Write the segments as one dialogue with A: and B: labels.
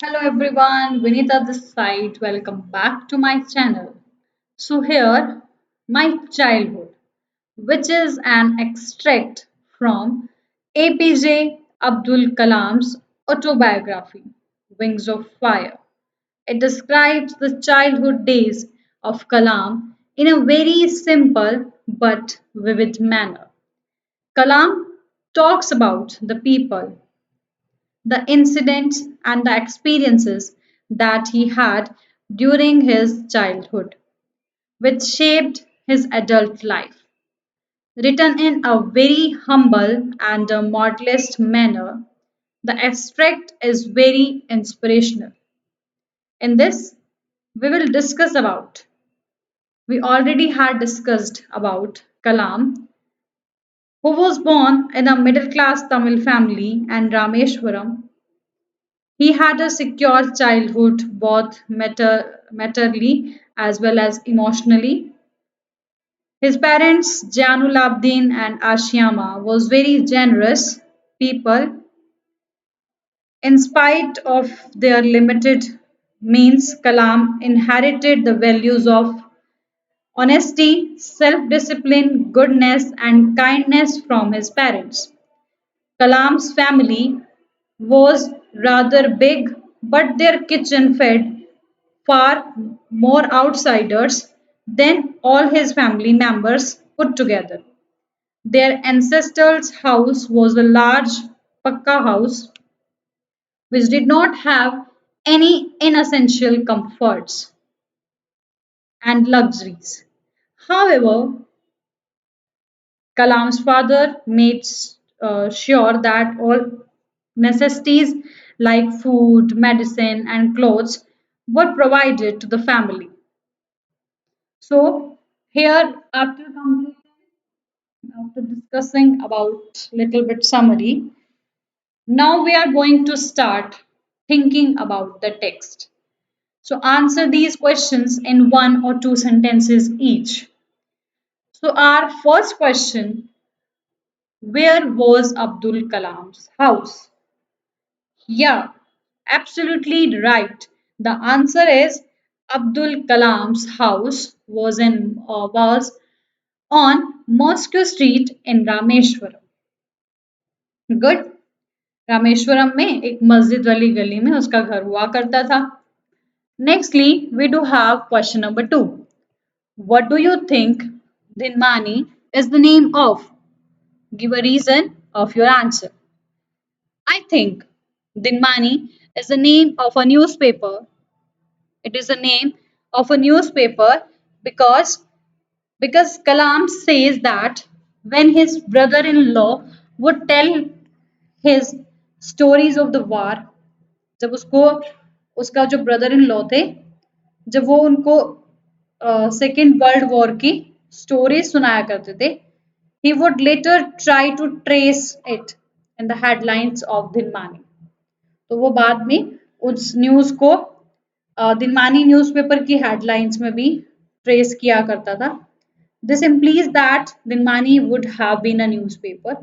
A: Hello everyone, Vinita this side. Welcome back to my channel. So here, my childhood, which is an extract from APJ Abdul Kalam's autobiography, Wings of Fire. It describes the childhood days of Kalam in a very simple but vivid manner. Kalam talks about the people, the incidents and the experiences that he had during his childhood, which shaped his adult life. Written in a very humble and a modest manner, the abstract is very inspirational. In this, we will discuss about, we already had discussed about Kalam, who was born in a middle class Tamil family and Rameshwaram. He had a secure childhood, both maternally as well as emotionally. His parents, Janul Abdin and Ashiama, was very generous people. In spite of their limited means, Kalam inherited the values of honesty, self-discipline, goodness, and kindness from his parents. Kalam's family was rather big, but their kitchen fed far more outsiders than all his family members put together. Their ancestors' house was a large Pakka house which did not have any inessential comforts and luxuries. However, Kalam's father made sure that all necessities like food, medicine, and clothes were provided to the family. So, here, after discussing about little bit summary, now we are going to start thinking about the text. So, answer these questions in one or two sentences each. So, our first question: where was Abdul Kalam's house? Yeah, absolutely right. The answer is Abdul Kalam's house was on Moscow Street in Rameshwaram. Good Rameswaram में एक मस्जिद वाली गली में उसका घर हुआ करता था. Nextly, we do have question number 2. What do you think Dhinmani is the name of? Give a reason of your answer. I think Dinmani is the name of a newspaper. It is the name of a newspaper because Kalam says that when his brother-in-law would tell his stories of the war, जब उसको उसका जो brother in law थे, जब वो उनको second world war की stories सुनाया करते थे, he would later try to trace it in the headlines of Dinmani. तो वो बाद में उस न्यूज़ को दिनमानी न्यूज़पेपर की हेडलाइंस में भी ट्रेस किया करता था. This implies that Dinamani would have been a newspaper.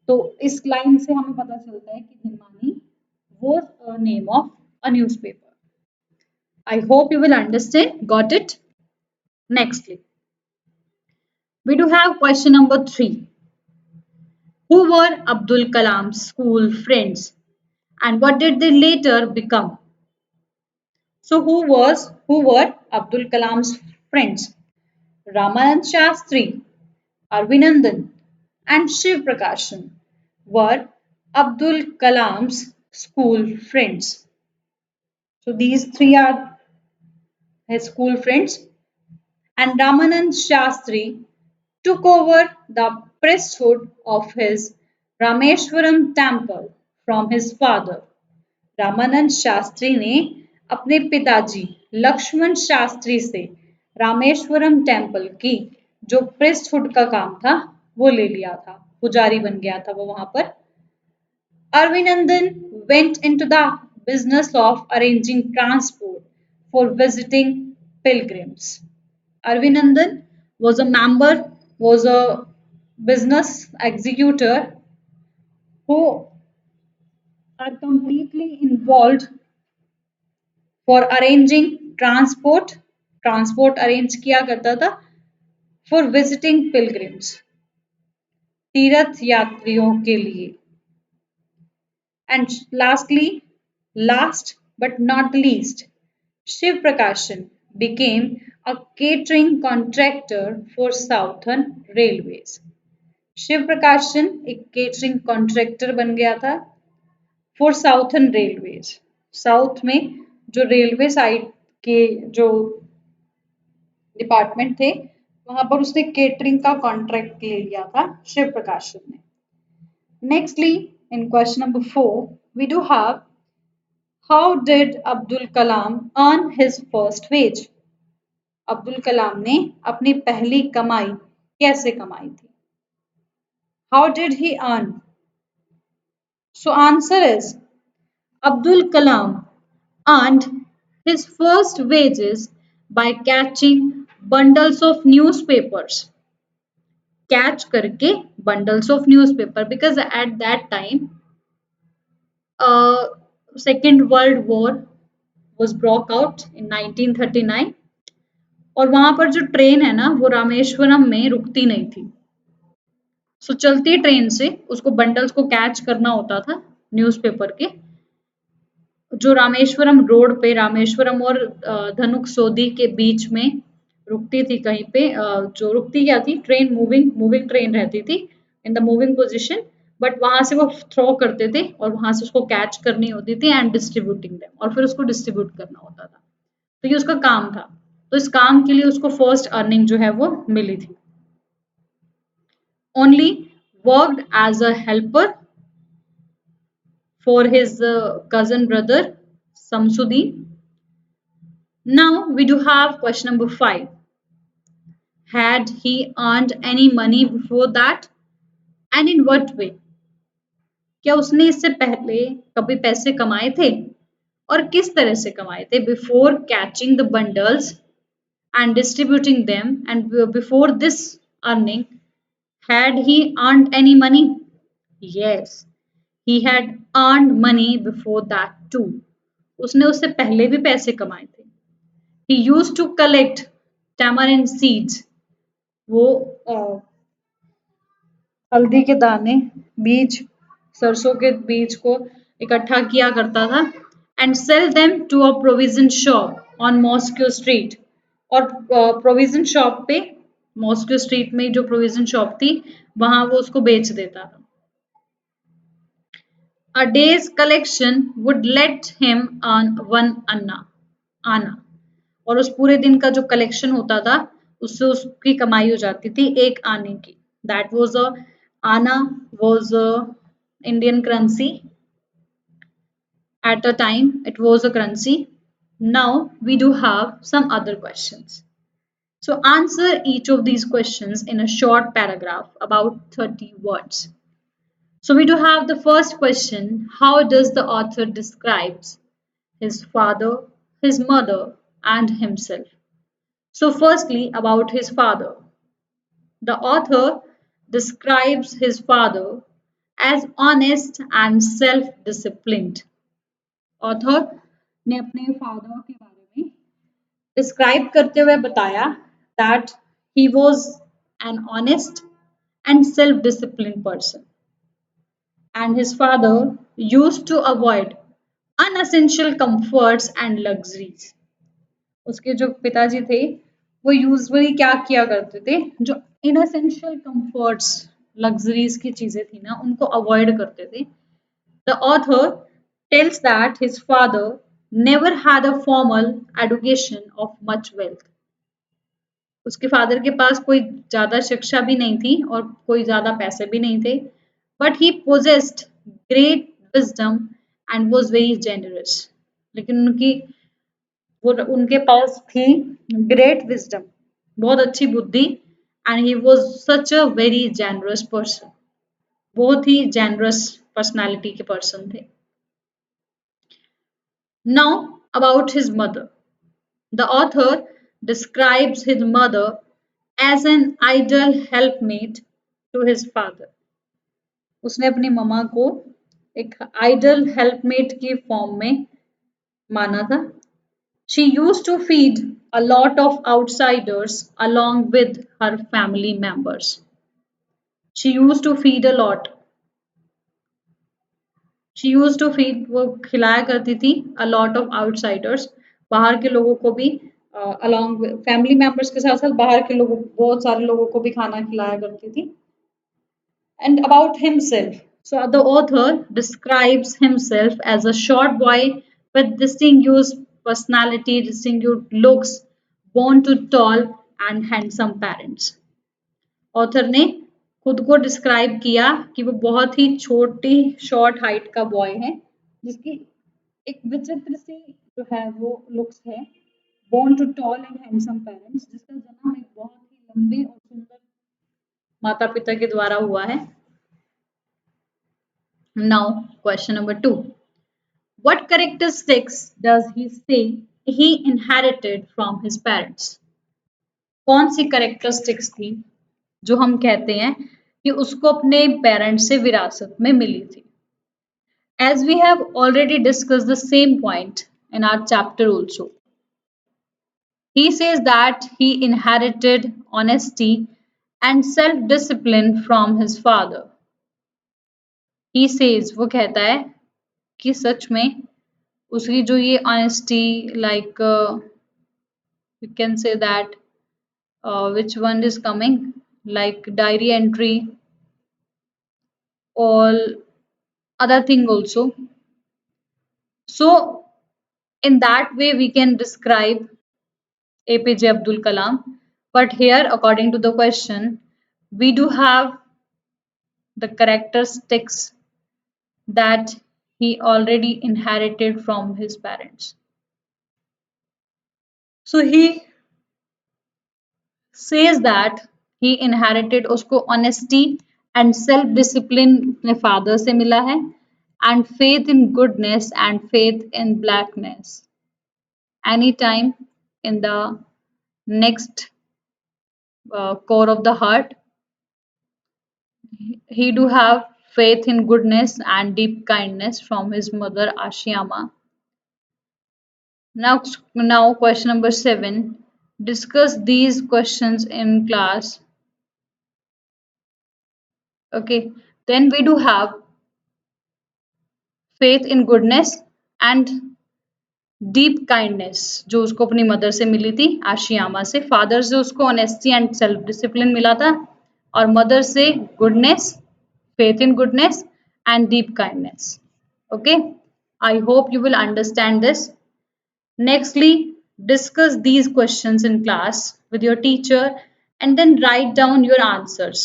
A: तो इस लाइन से हमें पता चलता है कि दिनमानी was a name of a newspaper. I hope you will understand. Got it? Nextly, we do have question number 3. Who were Abdul Kalam's school friends and what did they later become? So who were Abdul Kalam's friends? Ramanand Shastri, Arvinandan, and Shiv Prakashan were Abdul Kalam's school friends. So these three are his school friends, and Ramanand Shastri took over the priesthood of his Rameshwaram temple from his father. Ramanand Shastri ने अपने पिताजी लक्ष्मण शास्त्री से Rameswaram temple की जो प्रेस्टहुड का काम था वो ले लिया था, पुजारी बन गया था वो वहां पर. Arvinandan went into the business of arranging transport for visiting pilgrims. Arvinandan was a business executor who are completely involved for arranging transport, transport arrange किया करता था फॉर विजिटिंग पिलग्रिम्स, तीर्थ यात्रियों के लिए। And lastly, last but not least, Shiv Prakashan became a catering contractor for Southern Railways. Shiv प्रकाशन एक catering contractor बन गया था फॉर साउथर्न रेलवेज, साउथ में जो रेलवे साइड के जो डिपार्टमेंट थे वहां पर उसने केटरिंग का कॉन्ट्रैक्ट ले लिया था शिव प्रकाशन ने। Nextly, in question number 4, we do have, how did Abdul Kalam earn his first wage? Abdul Kalam ने अपनी पहली कमाई कैसे कमाई थी? How did he earn? So answer is, Abdul Kalam earned his first wages by catching bundles of newspapers. Catch करके bundles of newspaper, because at that time Second World War was broke out in 1939, और वहां पर जो train है ना वो रामेश्वरम में रुकती नहीं थी। सो चलती ट्रेन से उसको बंडल्स को कैच करना होता था न्यूज़पेपर के, जो रामेश्वरम रोड पे, रामेश्वरम और धनुक सोदी के बीच में रुकती थी कहीं पे, जो रुकती क्या थी ट्रेन, मूविंग मूविंग ट्रेन रहती थी in the moving position, but वहां से वो थ्रो करते थे और वहां से उसको कैच करनी होती थी एंड डिस्ट्रीब्यूटिंग देम, और फिर उसको डिस्ट्रीब्यूट करना होता था। तो ये उसका काम था। तो इस काम के लिए उसको फर्स्ट अर्निंग जो है वो मिली थी। Only worked as a helper for his cousin brother Samsudin. Now we do have question number 5. Had he earned any money before that, and in what way? क्या उसने इससे पहले कभी पैसे कमाए थे और किस तरह से कमाए थे? Before catching the bundles and distributing them, and before this earning, had he earned any money? Yes, he had earned money before that too. उसने उससे पहले भी पैसे कमाए थे। He used to collect tamarind seeds. वो हल्दी के दाने, बीज, सरसों के बीज को इकट्ठा किया करता था and sell them to a provision shop on Moscow Street. और प्रोविजन शॉप पे, मॉस्को स्ट्रीट में जो प्रोविजन शॉप थी वहां वो उसको बेच देता था। A day's collection would let him earn one आना, और उस पूरे दिन का जो कलेक्शन होता था उससे उसकी कमाई हो जाती थी एक आने की। दैट वाज अ आना was a Indian currency at the time, it was a currency. Now we do have some other questions. So answer each of these questions in a short paragraph about 30 words. So we do have the first question, how does the author describes his father, his mother and himself? So firstly, about his father. The author describes his father as honest and self-disciplined. Author ने अपने father के बारे में describe करते हुए बताया that he was an honest and self-disciplined person, and his father used to avoid unessential comforts and luxuries. उसके जो पिताजी थे वो यूजुअली क्या किया करते थे, जो इनएसेंशियल कंफर्ट्स, लग्जरीज की चीजें थी ना उनको अवॉइड करते थे। The author tells that his father never had a formal education of much wealth. उसके फादर के पास कोई ज्यादा शिक्षा भी नहीं थी और कोई ज्यादा पैसे भी नहीं थे, but he possessed great wisdom and was very generous. लेकिन वो उनके पास थी ग्रेट विजडम, बहुत अच्छी बुद्धि, and he was such a very generous person, बहुत ही जेनरस पर्सनालिटी के पर्सन थे। Now about his mother, the author describes his mother as an ideal helpmate to his father. उसने अपनी ममा को एक आइडल हेल्पमेट की फॉर्म में माना था। She used to feed a lot of outsiders along with her family members. She used to feed a lot. She used to feed वो खिलाया करती थी अ लॉट ऑफ आउटसाइडर्स बाहर के लोगों को भी अलॉन्ग फैमिली मेंबर्स के साथ साथ बाहर के लोगों बहुत सारे लोगों को भी खाना खिलाया करती थी and about himself. So the author describes himself as a short boy with distinguished personality, distinguished looks, born to tall and handsome parents. Author ने खुद को डिस्क्राइब किया कि वो बहुत ही छोटी शॉर्ट हाइट का बॉय है जिसकी एक विचित्र सी जो है वो लुक्स है born to tall and handsome parents जिसका जन्म एक बहुत ही लंबे और सुंदर माता पिता के द्वारा हुआ है now question number 2 what characteristics does he से he inherited from his parents कौन सी कैरेक्टरिस्टिक्स थी जो हम कहते हैं कि उसको अपने पेरेंट्स से विरासत में मिली थी as we have already discussed the same point in our chapter also he says that he inherited honesty and self discipline from his father he says वो कहता है कि सच में उसकी जो ये honesty like you can say that which one is coming like diary entry all other thing also so in that way we can describe APJ Abdul Kalam. But here, according to the question, we do have the characteristics that he already inherited from his parents. So he says that he inherited उसको honesty and self discipline अपने father से मिला है and faith in goodness and faith in blackness. Anytime in the next core of the heart he do have faith in goodness and deep kindness from his mother Ashiyama. Now question number 7. Discuss these questions in class. Okay. Then we do have faith in goodness and deep kindness जो उसको अपनी mother से मिली थी आशियामा से father से उसको honesty and self discipline मिला था और मदर से goodness faith in goodness and deep kindness okay I hope you will understand this nextly discuss these questions in class with your teacher and then write down your answers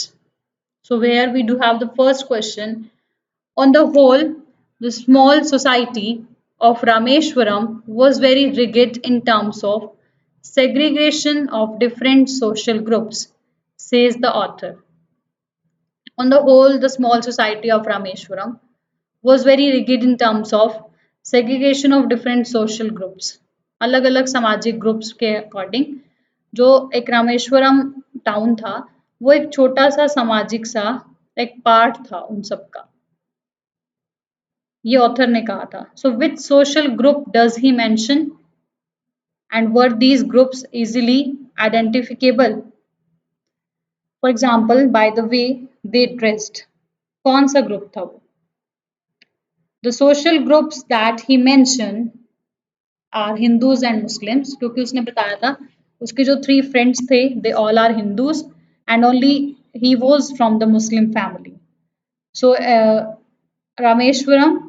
A: so where we do have the first question on the whole the small society of Rameshwaram was very rigid in terms of segregation of different social groups says the author on the whole, the small society of Rameshwaram was very rigid in terms of segregation of different social groups. अलग अलग सामाजिक groups के according जो एक Rameswaram town था वो एक छोटा सा सामाजिक सा एक पार्ट था उन सब का ये ऑथर ने कहा था so which social group does he mention and were these groups easily identifiable for example by the way they dressed कौन सा ग्रुप था वो The social groups that he mentioned are Hindus and Muslims क्योंकि उसने बताया था उसके जो 3 friends थे they all are Hindus and only he was from the Muslim family. So Rameshwaram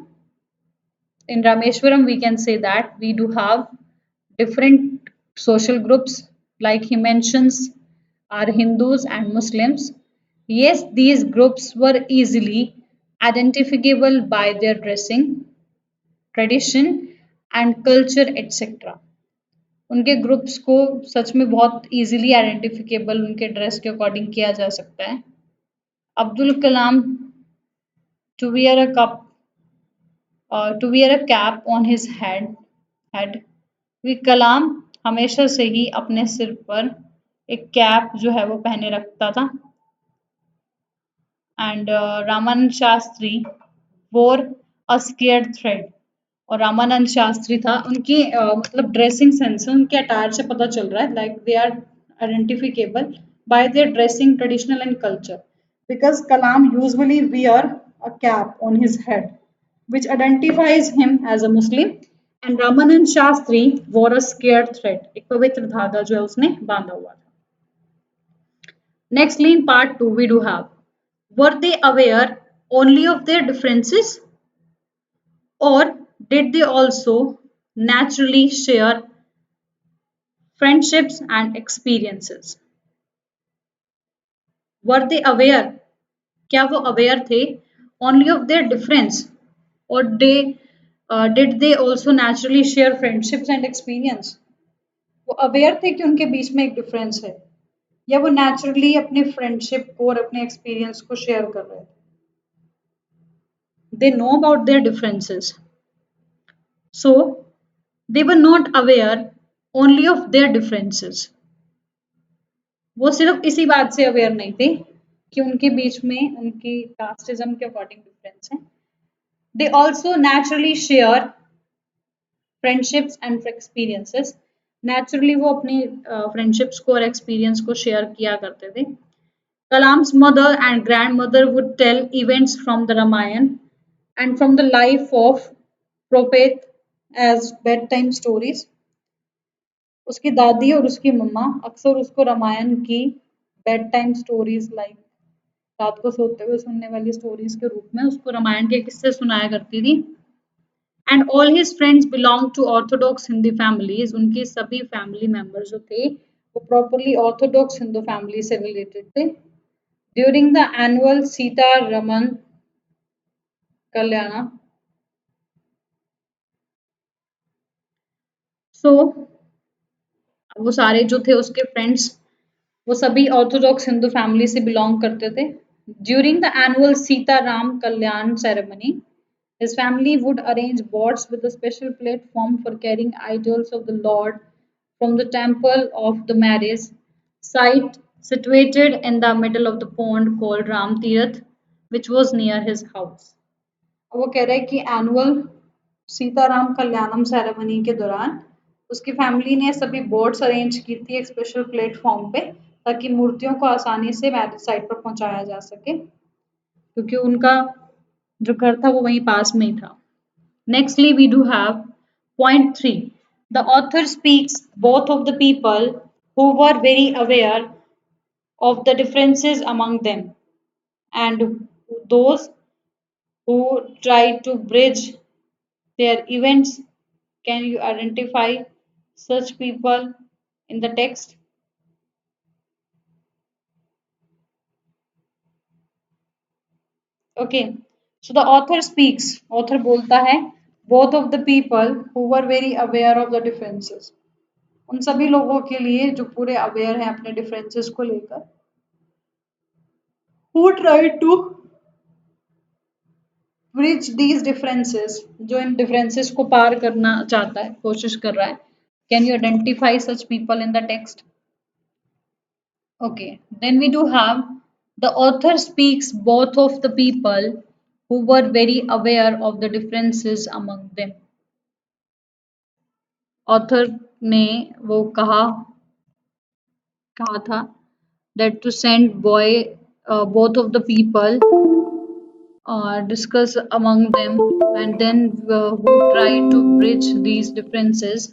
A: in Rameshwaram we can say that we do have different social groups like he mentions are Hindus and Muslims. Yes, these groups were easily identifiable by their dressing, tradition and culture etcetera उनके groups को सच में बहुत easily आइडेंटिफिकेबल उनके dress के according किया जा सकता है Abdul Kalam to wear a cup to wear a cap on his head we Kalam हमेशा से ही अपने सिर पर एक कैप जो है वो पहने रखता था एंड रामानंद शास्त्री वोर अ स्केयर्ड थ्रेड और रामानंद शास्त्री था। उनकी मतलब ड्रेसिंग सेंस है, उनके अटायर से पता चल रहा है, like they are identifiable by their dressing traditional and culture, because Kalam usually wear a cap on his head which identifies him as a Muslim, and Ramanand Shastri wore a scared thread, एक पवित्र धागा जो है उसने बांधा हुआ था। Nextly in part 2 we do have, were they aware only of their differences, or did they also naturally share friendships and experiences? Were they aware, क्या वो aware थे only of their difference, or did they also naturally share friendships and experience? वो aware थे कि उनके बीच में एक difference है, या वो नेचुरली अपने फ्रेंडशिप को और अपने एक्सपीरियंस को शेयर कर रहे थे? They know about their differences, so they were not aware only of their differences. वो सिर्फ इसी बात से अवेयर नहीं थे कि उनके बीच में उनकी कास्टिज्म के अकॉर्डिंग डिफरेंस है, they also naturally share friendships and experiences. Naturally वो अपनी फ्रेंडशिप्स को और एक्सपीरियंस को शेयर किया करते थे। Kalam's mother and grandmother would tell events from the Ramayana and from the life of prophet as bedtime stories. उसकी दादी और उसकी मम्मा अक्सर उसको रामायण की बेड टाइम स्टोरीज, लाइक रात को सोते हुए सुनने वाली स्टोरीज के रूप में उसको रामायण के किस्से सुनाया करती थी। And all his friends belong to orthodox Hindi families, उनकी सभी फैमिली मेंबर्स जो थे वो प्रॉपरली ऑर्थोडॉक्स हिंदू फैमिली से रिलेटेड थे। During the annual Sita Raman Kalyan, सो वो सारे जो थे उसके फ्रेंड्स वो सभी ऑर्थोडॉक्स हिंदू फैमिली से बिलोंग करते थे। During the annual Sita Ram Kalyan ceremony, his family would arrange boats with a special platform for carrying idols of the Lord from the temple of the marriage site situated in the middle of the pond called Ram Tirth, which was near his house. वो कह रहे हैं कि annual Sitaram कल्याणम ceremony के दौरान उसकी family ने सभी बोट्स अरेंज की थी एक स्पेशल प्लेटफॉर्म पे, ताकि मूर्तियों को आसानी से मैरिज साइट पर पहुंचाया जा सके, क्योंकि उनका जो घर था वो वहीं पास में ही था। Nextly we do have point 3, the author speaks both of the people who were very aware of the differences among them and those who tried to bridge their events. Can you identify such people in the text? Okay, so the author speaks, author बोलता है both of the people who were very aware of the differences, उन सभी लोगों के लिए जो पूरे aware हैं अपने डिफरेंसेस को लेकर, who tried to bridge these differences, जो इन डिफरेंसेस को पार करना चाहता है, कोशिश कर रहा है। Can you identify such people in the text? Okay, then we do have the author speaks both of the people who were very aware of the differences among them. Author ने वो कहा था that to send both of the people discuss among them and then who try to bridge these differences,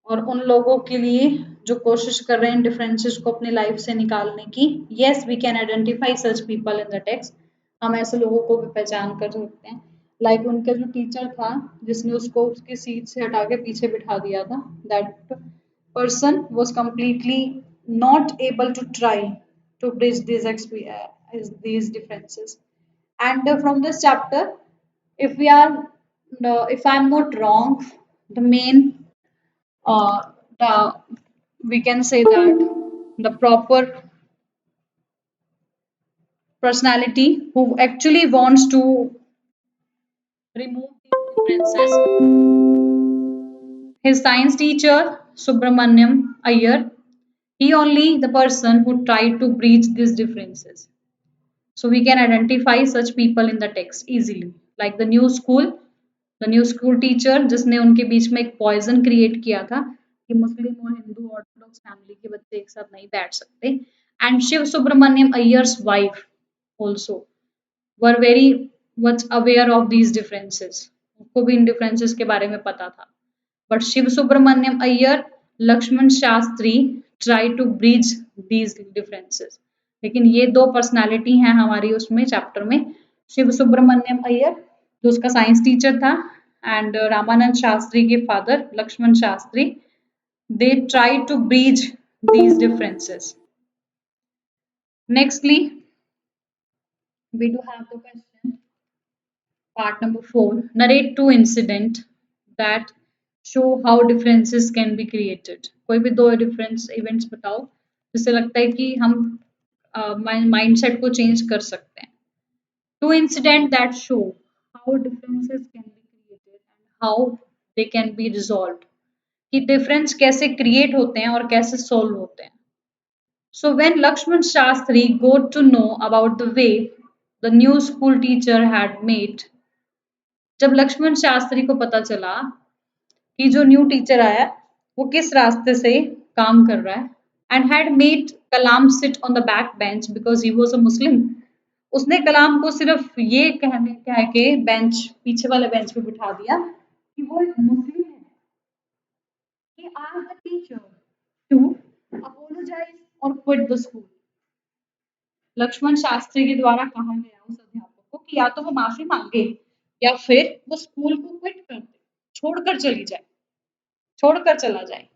A: और उन लोगों के लिए जो कोशिश कर रहे हैं डिफरेंसेस को अपनी लाइफ से निकालने की। Yes, we can identify such people in the text, हम ऐसे लोगों को भी पहचान कर सकते हैं। लाइक उनका जो टीचर था जिसने उसको उसकी सीट से हटा के पीछे बिठा दिया था, that person was completely not able to try to bridge these differences. And from this chapter, if we are, if I'm not wrong, the main, the we can say that the proper personality who actually wants to remove these differences, his science teacher Subramaniam Iyer, he only the person who tried to breach these differences. So we can identify such people in the text easily, like the new school. The new school teacher जिसने उनके बीच में एक poison create किया था कि मुस्लिम और Hindu Orthodox family के बच्चे एक साथ नहीं बैठ सकते, and Shiv Subramaniam Iyer's wife also were very much aware of these differences, उनको भी इन डिफरेंसेस के बारे में पता था। But Shiv Subramaniam Iyer, Lakshman Shastri try to bridge these differences. लेकिन ये दो पर्सनालिटी हैं हमारी उसमें चैप्टर में, शिव सुब्रमण्यम अय्यर जो उसका साइंस टीचर था, एंड रामानंद शास्त्री के father Lakshman Shastri, they try to bridge these differences. Nextly, we do have the question, part number 4. Narrate two incidents that show how differences can be created. कोई भी दो difference events बताओ जिससे लगता है कि हम mindset को change कर सकते हैं. Two incidents that show how differences can be created and how they can be resolved. कि difference कैसे create होते हैं और कैसे solve होते हैं. So when Lakshman Shastri got to know about the way the new school teacher had made, जब लक्ष्मण शास्त्री को पता चला कि जो न्यू टीचर आया वो किस रास्ते से काम कर रहा है, and had made Kalam sit on the back bench because he was a Muslim, उसने कलाम को सिर्फ ये कह के बेंच पीछे वाले बेंच पे बिठा दिया कि वो एक मुस्लिम है. He asked the teacher to apologize or quit the school. Lakshman Shastri के द्वारा कहा गया उस अध्यापक को कि या तो वो माफी मांगे या फिर वो स्कूल को क्विट कर दे, छोड़कर चला जाए.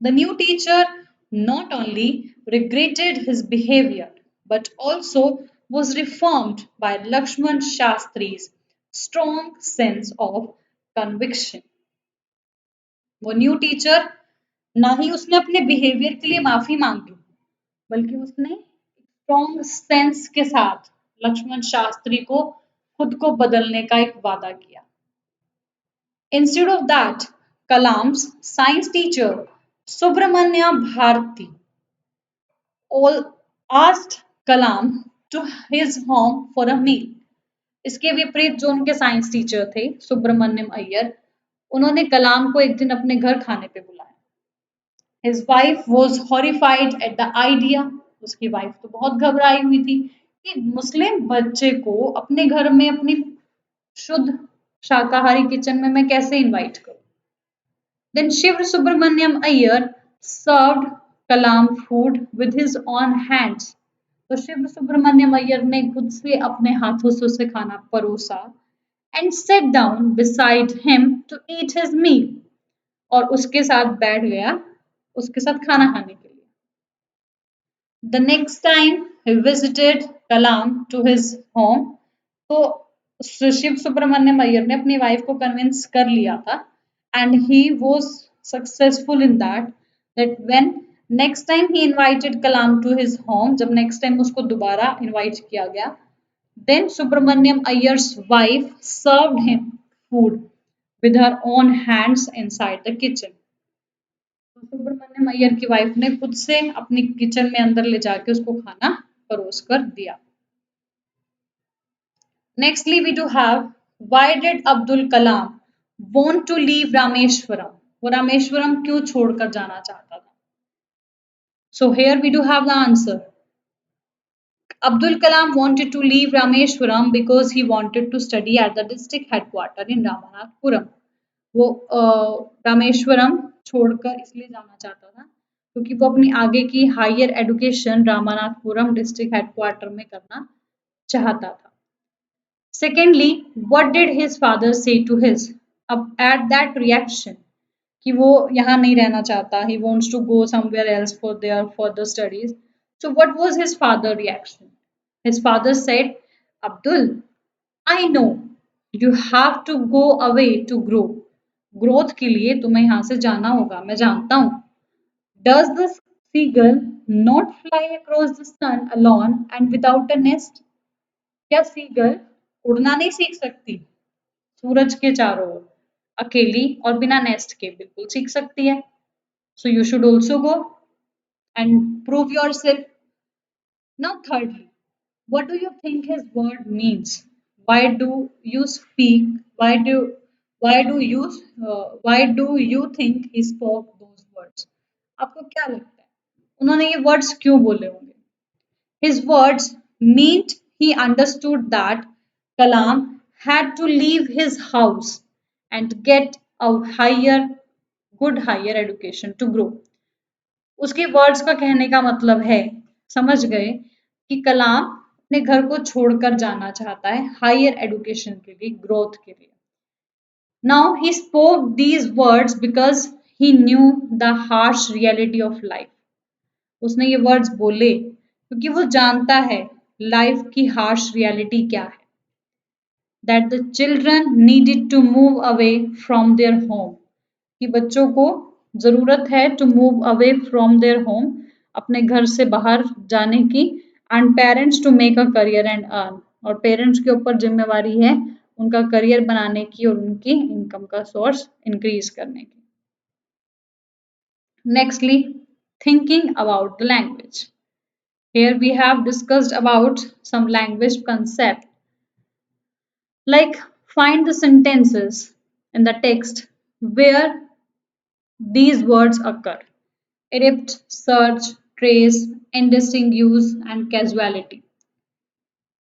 A: The new teacher not only regretted his behavior but also was reformed by Lakshman Shastri's strong sense of conviction. वो न्यू टीचर ना ही उसने अपने बिहेवियर के लिए माफी मांगी बल्कि उसने स्ट्रॉन्ग सेंस के साथ लक्ष्मण शास्त्री को खुद को बदलने का एक वादा किया. Instead of that, Kalam's science teacher Subramanya Bharati all asked Kalam to his home for a meal. इसके विपरीत जो उनके साइंस टीचर थे सुब्रमण्यम अय्यर, उन्होंने कलाम को एक दिन अपने घर खाने पे बुलाया. His wife was horrified at the idea. उसकी वाइफ तो बहुत घबराई हुई थी कि मुस्लिम बच्चे को अपने घर में अपनी शुद्ध शाकाहारी किचन में मैं कैसे इनवाइट करूं. Then Shiv Subramanyam Iyer served Kalam food with his own hands. तो शिव सुब्रमण्यम अय्यर ने खुद से अपने हाथों से उसे खाना परोसा, and sat down beside him to eat his meal. और उसके साथ बैठ गया उसके साथ खाना खाने के लिए. The next time he visited Kalam to his home, तो शिव सुब्रमण्यम अय्यर ने अपनी वाइफ को कन्विंस कर लिया था, and he was successful in that when next time he invited Kalam to his home, जब next time उसको दोबारा invite किया गया, then Subramanyam Iyengar's wife served him food with her own hands inside the kitchen. Subramaniam Iyer की wife ने खुद से अपनी किचन में अंदर ले जाके उसको खाना परोस कर दिया. Nextly we do have, why did Abdul Kalam want to leave Rameshwaram? वो रामेश्वरम क्यों छोड़कर जाना चाहता था? So here we do have the answer. Abdul Kalam wanted to leave Rameshwaram because he wanted to study at the district headquarters in Ramanathapuram. वो रामेश्वरम छोड़कर इसलिए जाना चाहता था क्योंकि वो अपनी आगे की higher education Ramanathapuram district headquarter में करना चाहता था. Secondly, what did his father say to his, अब at that reaction कि वो यहाँ नहीं रहना चाहता, he wants to go somewhere else for their further studies. So what was his father reaction? His father said, Abdul, I know you have to go away to grow. Growth के लिए तुम्हें यहाँ से जाना होगा, मैं जानता हूँ. Does the seagull not fly across the sun alone and without a nest? क्या सीगल उड़ना नहीं सीख सकती सूरज के चारों ओर, अकेली और बिना नेस्ट के? बिल्कुल सीख सकती है. So you should also go and prove yourself. Now thirdly, what do you think his word means? Why do you speak? Why do why do you think he spoke those words? आपको क्या लगता है उन्होंने ये words क्यों बोले होंगे? His words meant he understood that Kalam had to leave his house and get a higher education to grow. उसके वर्ड्स का कहने का मतलब है, समझ गए, कि कलाम अपने घर को छोड़कर जाना चाहता है हायर एजुकेशन के लिए, ग्रोथ के लिए. Now he spoke these words because he knew the harsh reality of life. उसने ये वर्ड्स बोले क्योंकि वो जानता है लाइफ की हार्श रियलिटी क्या है. That the children needed to move away from their home. कि बच्चों को जरूरत है to move away from their home, अपने घर से बाहर जाने की, and parents to make a career and earn. और पेरेंट्स के ऊपर जिम्मेवारी है उनका करियर बनाने की और उनकी इनकम का सोर्स इंक्रीज करने की. Nextly, thinking about the language. Here we have discussed about some language concept, like find the sentences in the text where these words occur: erupt, surge, trace, indistinguished, and casualty.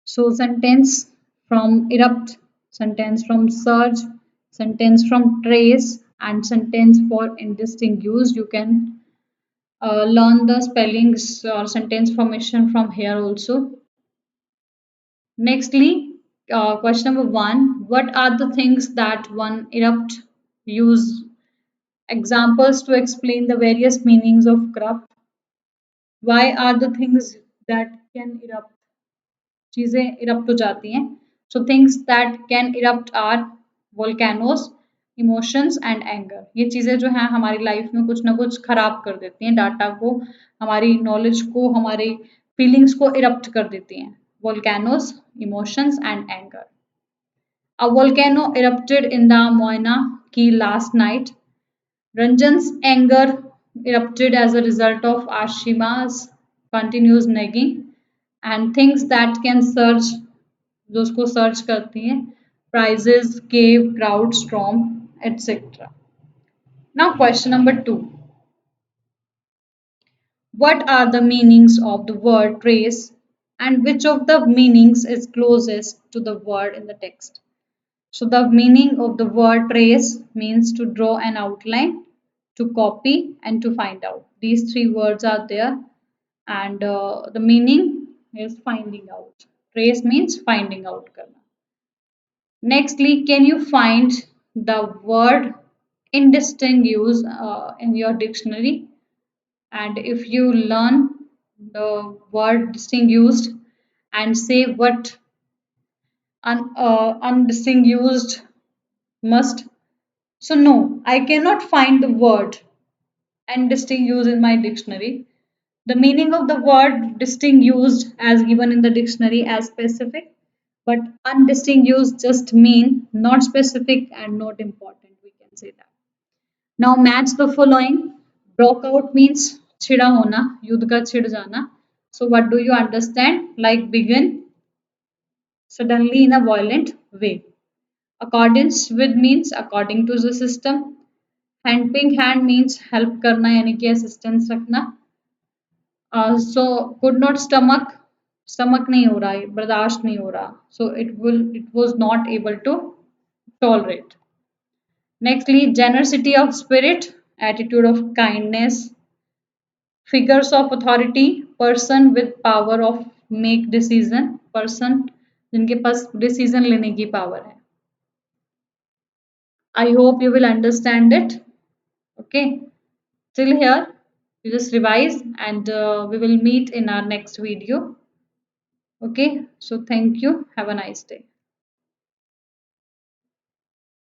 A: So sentence from erupt, sentence from surge, sentence from trace, and sentence for indistinguished. You can learn the spellings or sentence formation from here also. Nextly, question number one, what are the things that one erupt use examples to explain the various meanings of craft? Why are the things that can erupt? चीजें erupt हो जाती हैं. So things that can erupt are volcanoes, emotions and anger. ये चीजें जो हैं हमारी life में कुछ ना कुछ खराब कर देती हैं, डाटा को, हमारी नॉलेज को, हमारी फीलिंग्स को इरप्ट कर देती हैं. volcanoes, emotions and anger. A volcano erupted in the Moina Key last night. Ranjan's anger erupted as a result of Ashima's continuous nagging, and things that can surge, जो उसको search करती हैं, prices, cave, crowd, storm, etc. Now question number 2. What are the meanings of the word trace and which of the meanings is closest to the word in the text? So the meaning of the word trace means to draw an outline, to copy and to find out. These three words are there, and the meaning is finding out. Trace means finding out karna. Nextly, can you find the word indistinguished in your dictionary? And if you learn the word distinguished and say what undistinguished must. So no, I cannot find the word undistinguished in my dictionary. The meaning of the word distinguished as given in the dictionary as specific, but undistinguished just mean not specific and not important. We can say that. Now match the following. Broke out means chida hona, युद्ध का छिड़ जाना. So what do you understand? Like begin suddenly in a violent way. Accordance with means according to the system. Helping hand means help करना यानी कि assistance रखना. So could not stomach नहीं हो रहा है, बर्दाश्त नहीं हो रहा. So it was not able to tolerate. Nextly, generosity of spirit, attitude of kindness, figures of authority, person with power of make decision, person जिनके पास decision लेने की power है. I hope you will understand it. Okay, till here, you just revise and we will meet in our next video. Okay, so thank you. Have a nice day.